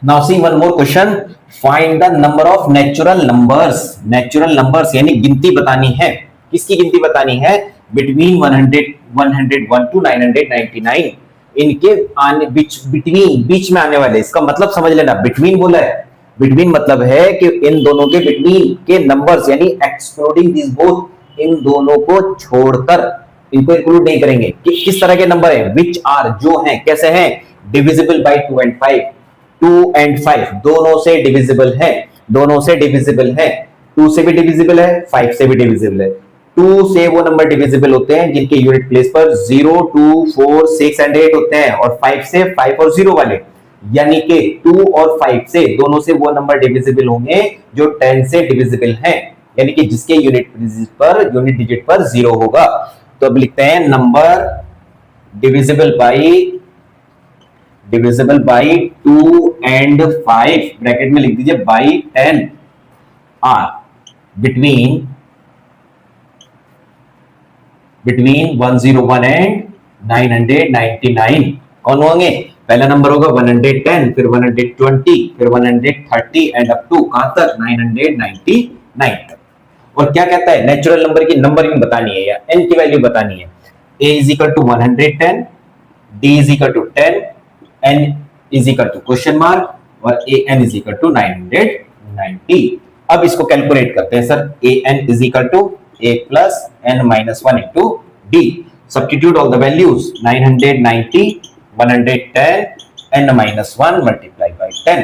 Now see one more question, find the number of natural numbers. Natural numbers यानी गिनती बतानी है। किसकी गिनती बतानी है? बिटवीन 101 टू 999, इनके आने बिटवीन, बीच में आने वाले। इसका मतलब समझ लेना, बिटवीन बोला है, बिटवीन मतलब है कि इन दोनों के बिटवीन के नंबर्स यानी एक्सक्लूडिंग दिस बोथ, इन दोनों को छोड़कर, इनको इंक्लूड नहीं करेंगे। किस तरह के नंबर है? विच आर, जो हैं, कैसे हैं? डिविजिबल बाय 2 एंड 5, 2 एंड 5 दोनों से डिविजिबल है, दोनों से डिविजिबल है। 2 से भी डिविजिबल है, 5 से भी डिविजिबल है। 2 से वो नंबर डिविजिबल होते हैं जिनके यूनिट प्लेस पर 0, 2, 4, 6 एंड 8 होते हैं, और 5 से 5 और 0 वाले, यानी कि 2 और 5 से दोनों से वो नंबर डिविजिबल होंगे जो 10 से डिविजिबल हैं, यानी कि जिसके यूनिट डिजिट पर 0 होगा। तो अब लिखते हैं number divisible by 2 and 5, bracket में लिख दीजिए बाई 10 आर बिटवीन 101 एंड 999। कौन होंगे? पहला नंबर होगा 110, फिर 120, फिर 130 एंड अप टू कहां तक? 999 तक। और क्या कहता है? नेचुरल नंबर की नंबरिंग बतानी है या n की वैल्यू बतानी है। a is equal to 110, d is equal to 10, n is equal to question mark, और an इज इक्वल टू 990। अब इसको कैलकुलेट करते हैं sir. an is equal to a plus n minus 1 into d। Substitute all the values, 990, 110, n minus 1 multiply by 10।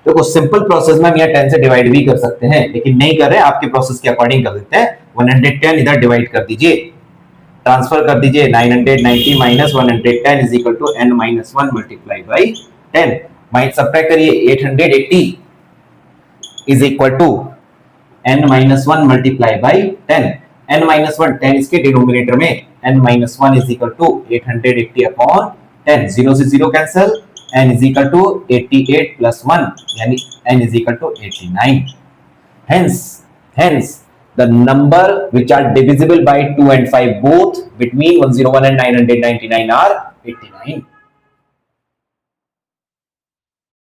देखो simple process में हम यहाँ 10 से डिवाइड भी कर सकते हैं, लेकिन नहीं कर रहे, आपके प्रोसेस के अकॉर्डिंग कर देते हैं। 110 इधर डिवाइड कर दीजिए, ट्रांसफर कर दीजिए। 990 minus 110 is equal to n minus 1 multiply by 10। Minus subtract करिए, 880 is equal to n minus 1 multiply by 10। n minus 1 10 इसके डिनोमिनेटर में, n minus 1 is equal to 880 upon 10, 0 से 0 cancel, n is equal to 88 plus 1, यानी n is equal to 89. Hence, the number which are divisible by 2 and 5 both between 101 and 999 are 89.